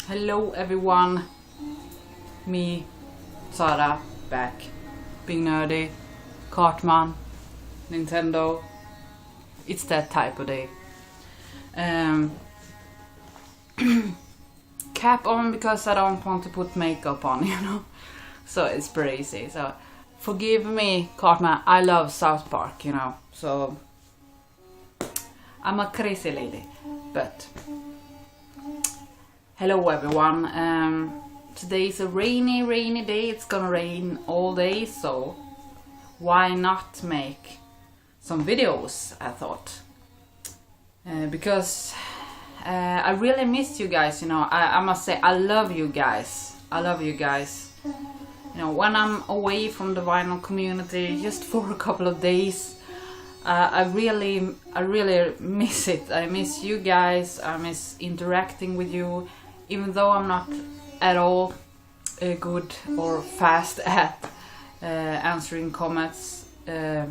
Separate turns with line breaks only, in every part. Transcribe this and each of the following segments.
Hello everyone, me, Sara, back, being nerdy, Cartman, Nintendo, it's that type of day. Cap on because I don't want to put makeup on, so it's pretty easy, so forgive me, Cartman, I love South Park, so I'm a crazy lady, but hello everyone. Today is a rainy day. It's gonna rain all day, so why not make some videos, I thought. Because I really missed you guys, I must say I love you guys. When I'm away from the vinyl community just for a couple of days, I really miss it. I miss you guys, I miss interacting with you. Even though I'm not at all good or fast at answering comments, I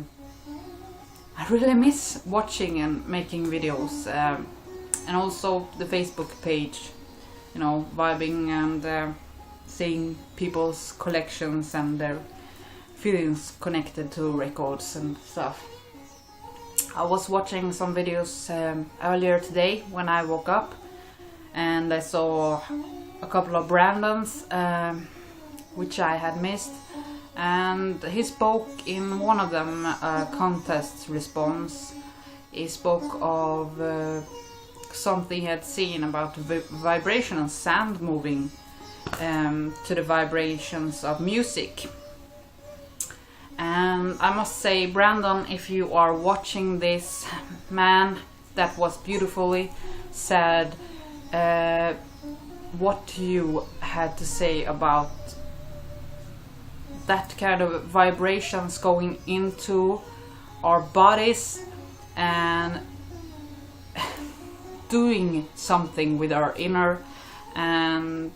really miss watching and making videos, and also the Facebook page, vibing and seeing people's collections and their feelings connected to records and stuff. I was watching some videos earlier today when I woke up, and I saw a couple of Brandons, which I had missed, and he spoke in one of them, contest response. He spoke of something he had seen about vibration and sound moving to the vibrations of music. And I must say, Brandon, if you are watching this, man, that was beautifully said. What you had to say about that kind of vibrations going into our bodies and doing something with our inner, and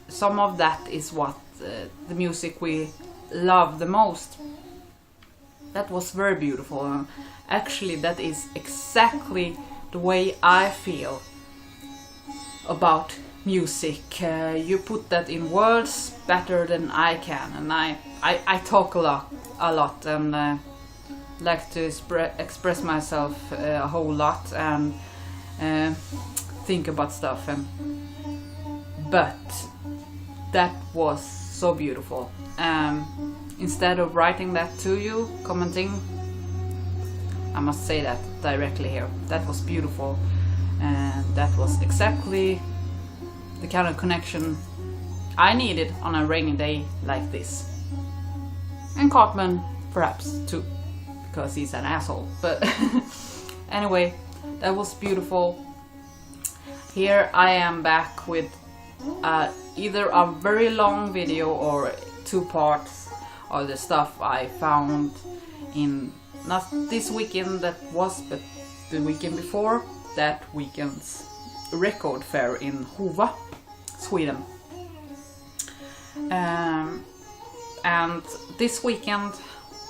some of that is what the music we love the most. That was very beautiful. Actually, that is exactly the way I feel about music. You put that in words better than I can, and I talk a lot and like to express myself a whole lot and think about stuff, but that was so beautiful. Instead of writing that to you, commenting, I must say that directly here. That was beautiful, and that was exactly the kind of connection I needed on a rainy day like this. And Cartman perhaps too, because he's an asshole. But anyway, that was beautiful. Here I am back with either a very long video or 2 parts of the stuff I found in not this weekend that was, but the weekend before that weekend's record fair in Hova, Sweden. And this weekend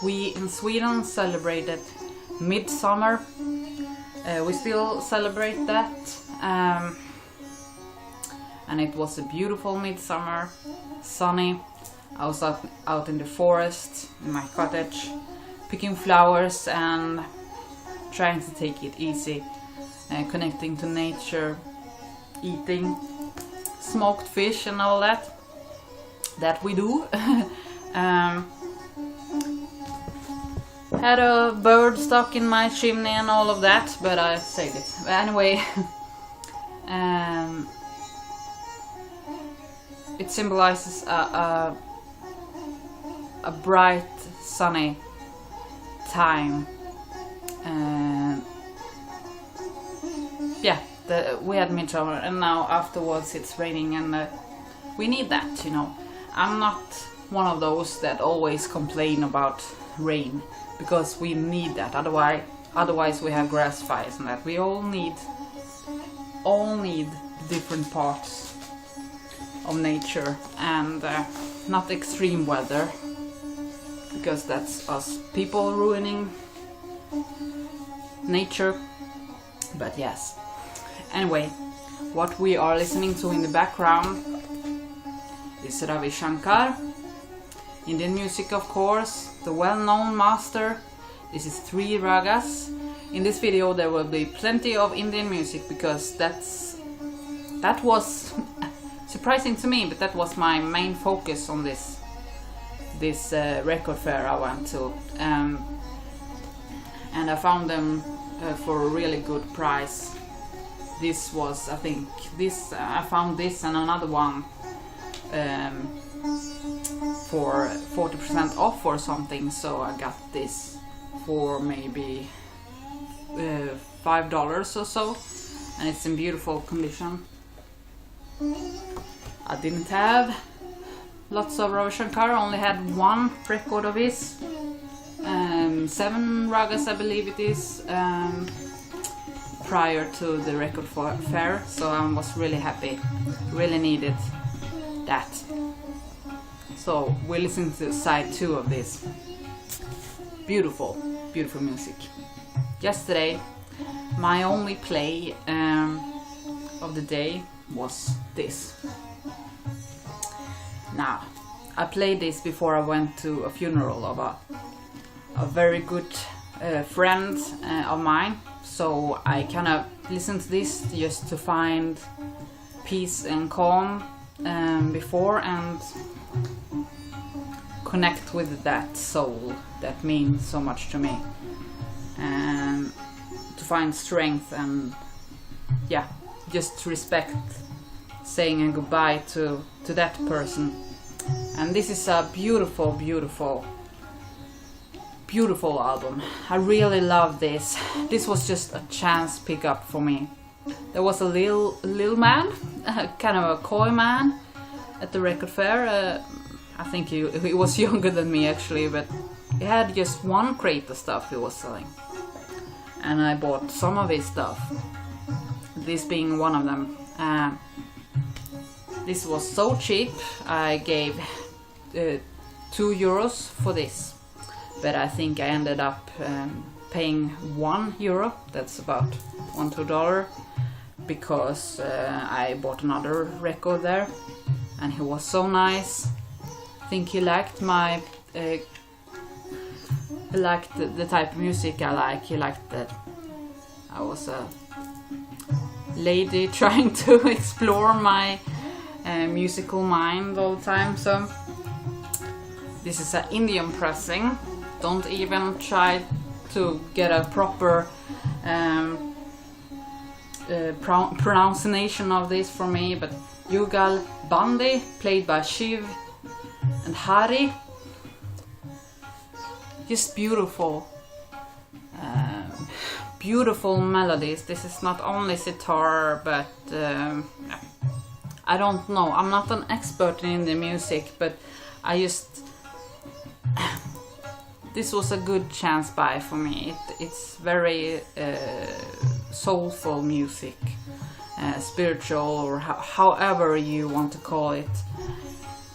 we in Sweden celebrated Midsummer. We still celebrate that, and it was a beautiful midsummer, sunny. I was out in the forest in my cottage, picking flowers and trying to take it easy, connecting to nature, eating smoked fish and all that we do. Had a bird stuck in my chimney and all of that, but I saved it. But anyway, it symbolizes a bright, sunny time. We had midsummer, and now afterwards it's raining, and we need that, I'm not one of those that always complain about rain, because we need that. Otherwise we have grass fires and that. We all need different parts of nature, and not extreme weather, because that's us people ruining nature. But yes, anyway, What we are listening to in the background is Ravi Shankar, Indian music of course, the well-known master. This is 3 ragas. In this video there will be plenty of Indian music because that was surprising to me, but that was my main focus on this record fair I went to, and I found them for a really good price. This was, I think, I found this and another one for 40% off or something, so I got this for maybe $5 or so, and it's in beautiful condition. I didn't have lots of Ravi Shankar, I only had 1 record of his, 7 ragas I believe it is, prior to the record fair, so I was really happy, really needed that. So we listened to side 2 of this. Beautiful, beautiful music. Yesterday my only play of the day was this. Now, I played this before I went to a funeral of a very good friend of mine, so I kind of listened to this just to find peace and calm before and connect with that soul that means so much to me, and to find strength and yeah, just respect saying a goodbye to that person. And this is a beautiful, beautiful, beautiful album. I really love this. This was just a chance pickup for me. There was a little man, kind of a coy man at the record fair. I think he was younger than me actually, but he had just 1 crate of stuff he was selling, and I bought some of his stuff, this being one of them. This was so cheap. I gave €2 for this, but I think I ended up paying €1. That's about $1 because I bought another record there, and he was so nice. I think he liked my he liked the type of music I like. He liked that I was a lady trying to explore my musical mind all the time. So this is an Indian pressing. Don't even try to get a proper pronunciation of this for me, but Yugal Bandi, played by Shiv and Hari. Just beautiful, beautiful melodies. This is not only sitar, but I don't know. I'm not an expert in the music, but I just this was a good chance buy for me. It's very soulful music, spiritual, or however you want to call it.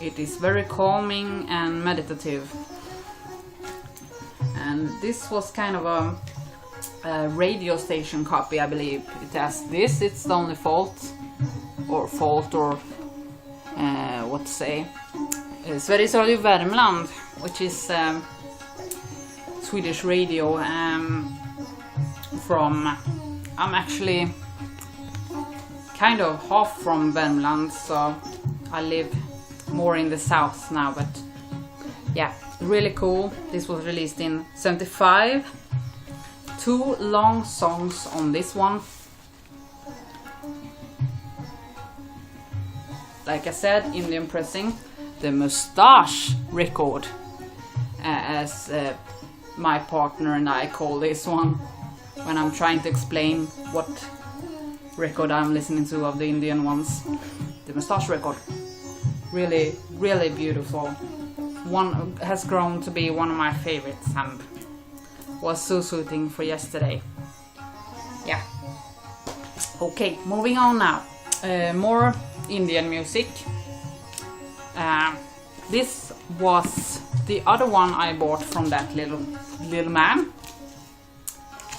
It is very calming and meditative. And this was kind of a radio station copy, I believe. It has this, it's the only fault, or what to say. Sveriges Radio Värmland, which is Swedish radio from, I'm actually kind of half from Värmland, so I live more in the south now, but yeah, really cool. This was released in '75. 2 long songs on this one. Like I said, Indian pressing, the Mustache record, as my partner and I call this one when I'm trying to explain what record I'm listening to of the Indian ones. The Mustache record. Really, really beautiful. One has grown to be one of my favorites and was so soothing for yesterday. Yeah. Okay, moving on now. More Indian music. This was the other one I bought from that little man.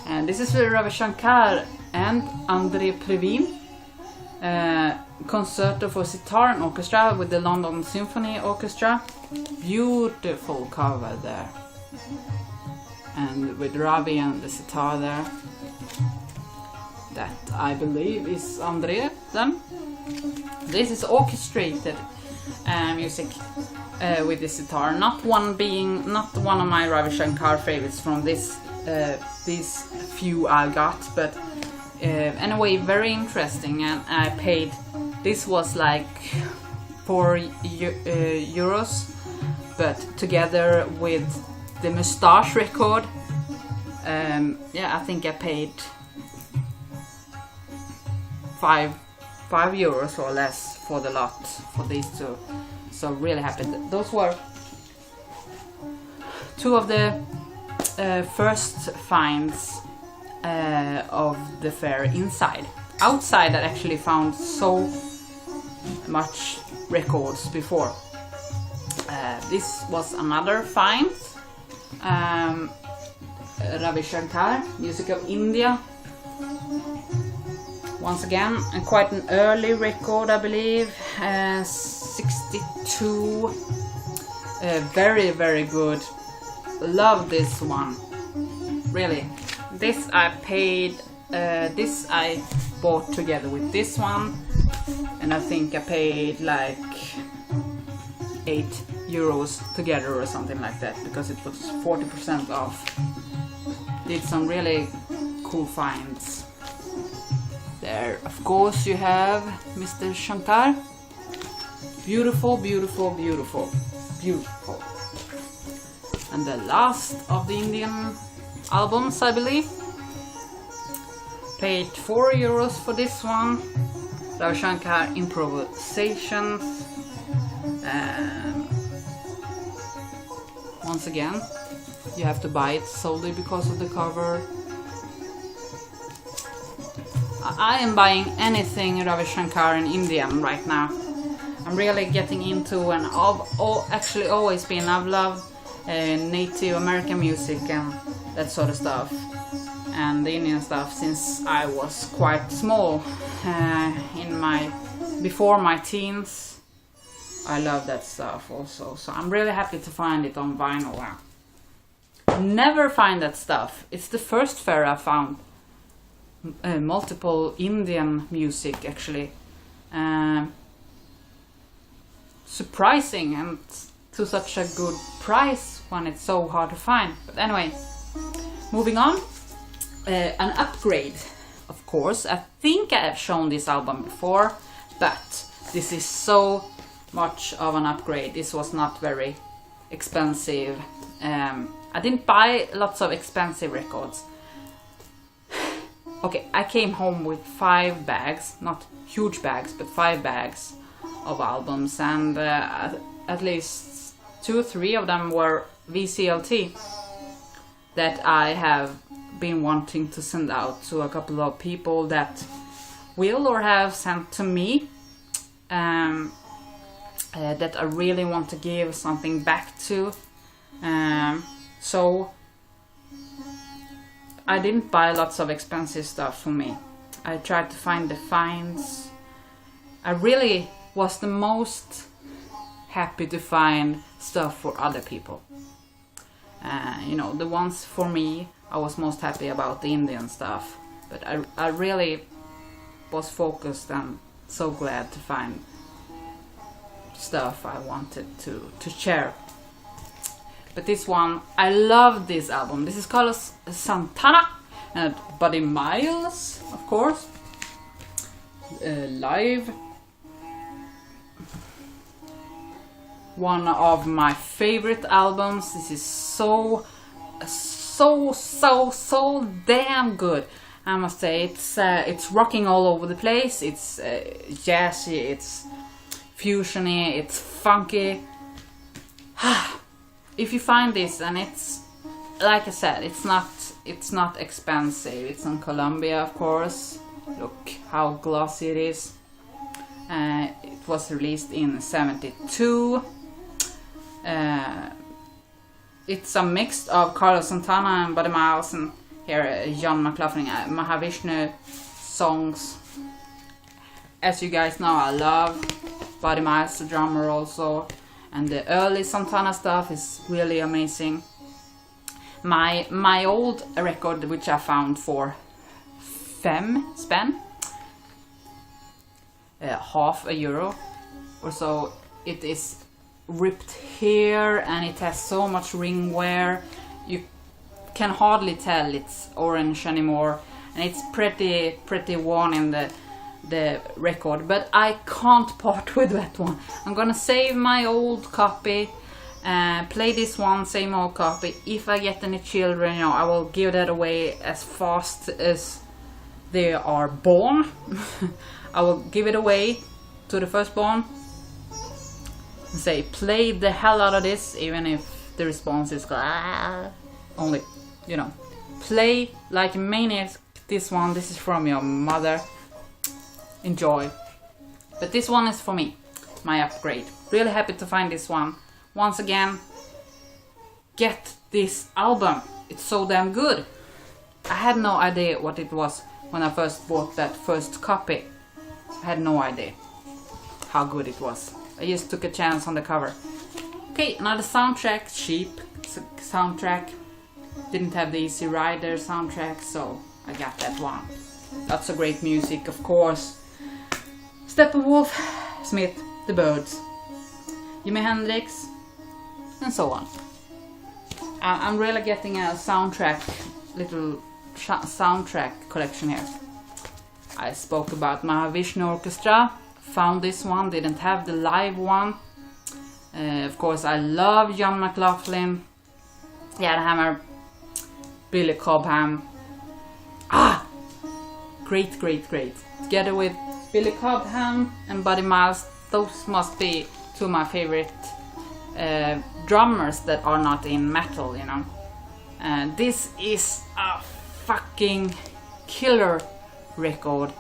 And this is Ravi Shankar and Andre Previn. Concerto for Sitar and Orchestra with the London Symphony Orchestra. Beautiful cover there. And with Ravi and the sitar there. That I believe is André then. This is orchestrated music with the sitar. Not one of my Ravi Shankar favorites from these few I got, but anyway, very interesting. And I paid. This was like €4, but together with the Moustache record, yeah, I think I paid €5 or less for the lot for these two. So really happy. Those were two of the first finds of the fair inside. Outside I actually found so much records before. This was another find. Ravi Shankar, Music of India. Once again, quite an early record, I believe, 62. Very, very good. Love this one. Really. This I paid, this I bought together with this one. And I think I paid like €8 together or something like that, because it was 40% off. Did some really cool finds. There, of course, you have Mr. Shankar. Beautiful, beautiful, beautiful, beautiful. And the last of the Indian albums, I believe. Paid €4 for this one. Ravi Shankar Improvisations. Once again, you have to buy it solely because of the cover. I am buying anything Ravi Shankar in Indian right now. I'm really getting into, and actually always been. I've loved Native American music and that sort of stuff, and the Indian stuff since I was quite small. Before my teens, I love that stuff also. So I'm really happy to find it on vinyl. Never find that stuff. It's the first fair I found multiple Indian music actually. Surprising, and to such a good price when it's so hard to find. But anyway, moving on. An upgrade, of course. I think I have shown this album before, but this is so much of an upgrade. This was not very expensive. I didn't buy lots of expensive records. Okay, I came home with 5 bags, not huge bags, but 5 bags of albums, and at least 2 or 3 of them were VCLT that I have been wanting to send out to a couple of people that will or have sent to me, that I really want to give something back to. So I didn't buy lots of expensive stuff for me. I tried to find the finds. I really was the most happy to find stuff for other people. You know, the ones for me, I was most happy about the Indian stuff. But I really was focused and so glad to find stuff I wanted to share. But this one, I love this album. This is Carlos Santana and Buddy Miles, of course. Live. One of my favorite albums. This is so damn good. I must say, it's rocking all over the place. It's jazzy, it's fusiony, it's funky. If you find this, and it's like I said, it's not expensive. It's on Columbia, of course. Look how glossy it is. It was released in '72. It's a mix of Carlos Santana and Buddy Miles, and here John McLaughlin, Mahavishnu songs. as you guys know, I love Buddy Miles, the drummer also, and the early Santana stuff is really amazing. My old record, which I found for 5 spänn, half a euro or so, it is ripped here and it has so much ring wear. You can hardly tell it's orange anymore, and it's pretty worn in the record, but I can't part with that one. I'm gonna save my old copy, play this one, same old copy. If I get any children, you know, I will give that away as fast as they are born. I will give it away to the firstborn and say, play the hell out of this, even if the response is only, you know, play like a maniac. This one, this is from your mother. Enjoy. But this one is for me, my upgrade. Really happy to find this one. Once again, get this album. It's so damn good. I had no idea what it was when I first bought that first copy. I had no idea how good it was. I just took a chance on the cover. Okay, another soundtrack, cheap soundtrack. Didn't have the Easy Rider soundtrack, so I got that one. Lots of great music, of course. Steppenwolf, Smith, The Birds, Jimi Hendrix, and so on. I'm really getting a little soundtrack collection here. I spoke about Mahavishnu Orchestra, found this one, didn't have the live one. Of course, I love John McLaughlin, Jan Hammer, Billy Cobham. Great. Together with Billy Cobham and Buddy Miles, those must be two of my favorite drummers that are not in metal, you know. This is a fucking killer record.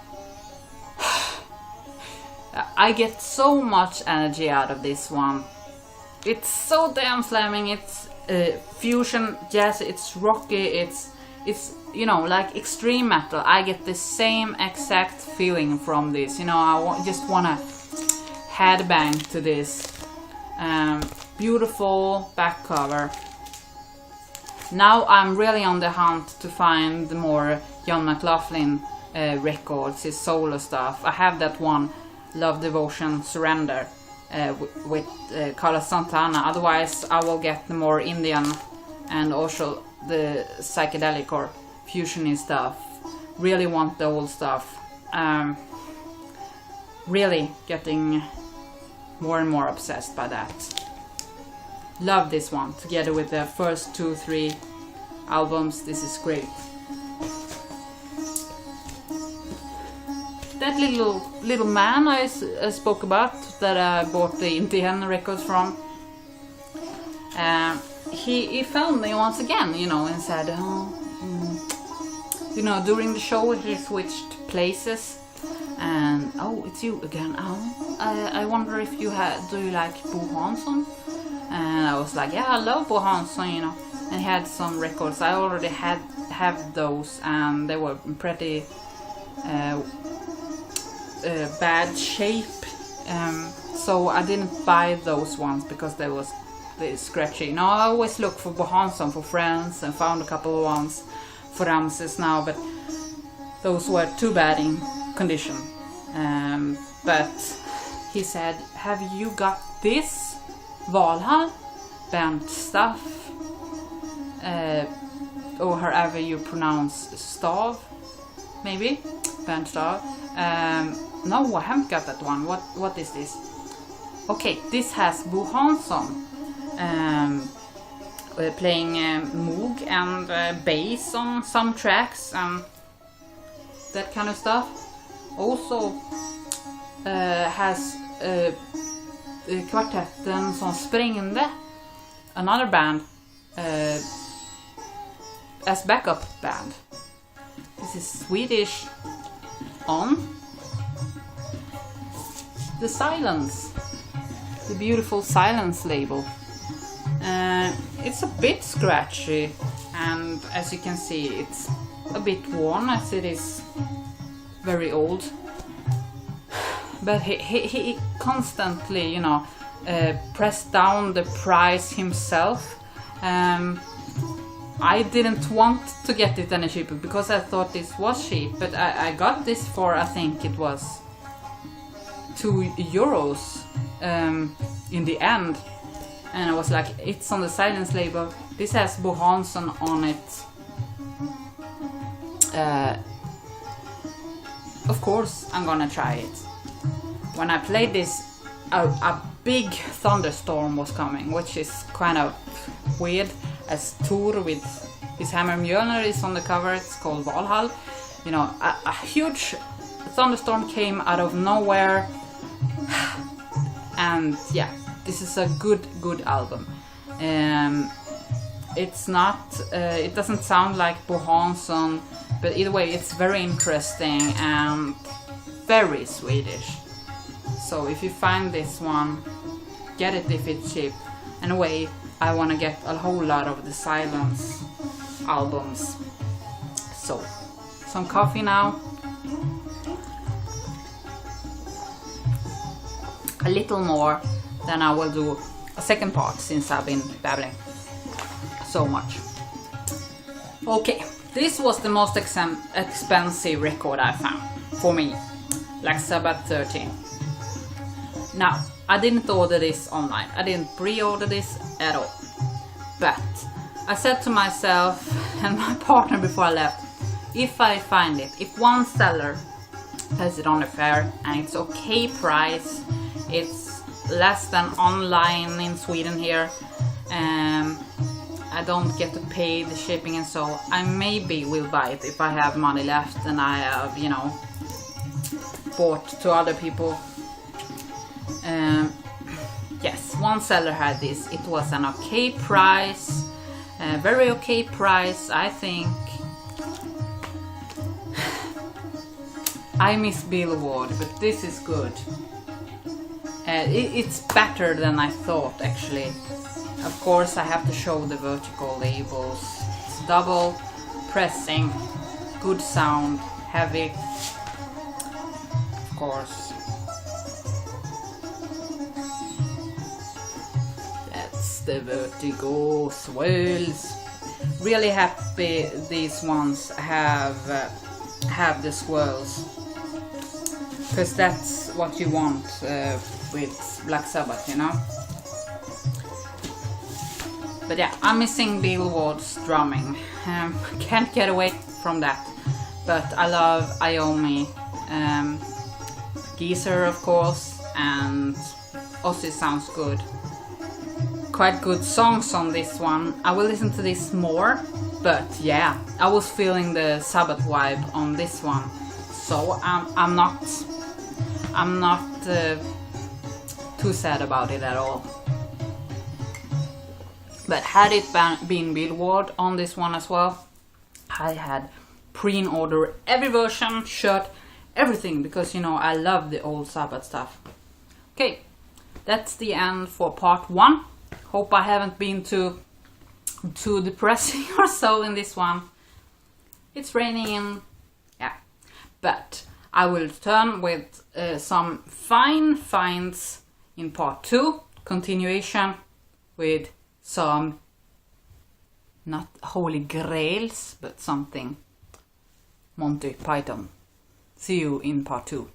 I get so much energy out of this one. It's so damn slamming. It's fusion jazz, it's rocky, it's you know, like extreme metal. I get the same exact feeling from this, you know. I just wanna headbang to this. Beautiful back cover. Now I'm really on the hunt to find more John McLaughlin records, his solo stuff. I have that one, Love, Devotion, Surrender, with Carlos Santana. Otherwise I will get the more Indian and also the psychedelic or fusiony stuff. Really want the old stuff. Really getting more and more obsessed by that. Love this one, together with the first 2-3 albums. This is great. That little man I spoke about, that I bought the Indian records from, he found me once again, you know, and said, you know, during the show he switched places, and it's you again. I wonder if do you like Bo Hansson? And I was like, yeah, I love Bo Hansson, you know. And he had some records. I already have those, and they were in pretty bad shape. So I didn't buy those ones because they was scratchy. You know, I always look for Bo Hansson for friends, and found a couple of ones for Ramses now, but those were too bad in condition. But he said, have you got this Valhall band stuff, or however you pronounce Stav, maybe band Stav? No, I haven't got that one. What is this? Okay, this has Bo Hansson playing Moog and bass on some tracks and that kind of stuff. Also has kvartetten som sprängde, another band, as backup band. This is Swedish on the Silence, the beautiful Silence label. It's a bit scratchy, and as you can see, it's a bit worn as it is very old. but he constantly, you know, pressed down the price himself. I didn't want to get it any cheaper because I thought this was cheap, but I got this for, I think it was €2 in the end, and I was like, it's on the silence label, this has Bo Hansson on it, of course I'm gonna try it. When I played this, a big thunderstorm was coming, which is kind of weird, as Thor with his hammer Mjolnir is on the cover. It's called Valhall. You know, a huge thunderstorm came out of nowhere, and yeah, this is a good album. It's not, it doesn't sound like Bo Hansson, but either way, it's very interesting and very Swedish. So if you find this one, get it if it's cheap. Anyway, I want to get a whole lot of the Silence albums. So, some coffee now. A little more, then I will do a second part since I've been babbling so much. Okay, this was the most expensive record I found for me, Black Sabbath 13. Now, I didn't order this online, I didn't pre-order this at all, but I said to myself and my partner before I left, if I find it, if one seller has it on the fair and it's okay price, it's less than online in Sweden here, I don't get to pay the shipping and so, I maybe will buy it if I have money left and I have, you know, bought to other people. Yes, one seller had this. It was an okay price, very okay price, I think. I miss Billboard, but this is good. It's better than I thought, actually. Of course, I have to show the vertical labels. It's double pressing, good sound, heavy, of course. The vertigo swirls. Really happy these ones have the swirls, because that's what you want with Black Sabbath, you know. But yeah, I'm missing Billboard's drumming. Can't get away from that. But I love Iommi, Geezer of course, and Ozzy sounds good. Quite good songs on this one. I will listen to this more, but yeah, I was feeling the Sabbath vibe on this one, so I'm not too sad about it at all. But had it been Billboard on this one as well, I had pre-ordered every version, shirt, everything, because you know I love the old Sabbath stuff. Okay, that's the end for part 1. Hope I haven't been too depressing or so in this one. It's raining, yeah. But I will return with some fine finds in part 2. Continuation with some, not holy grails, but something Monty Python. See you in part 2.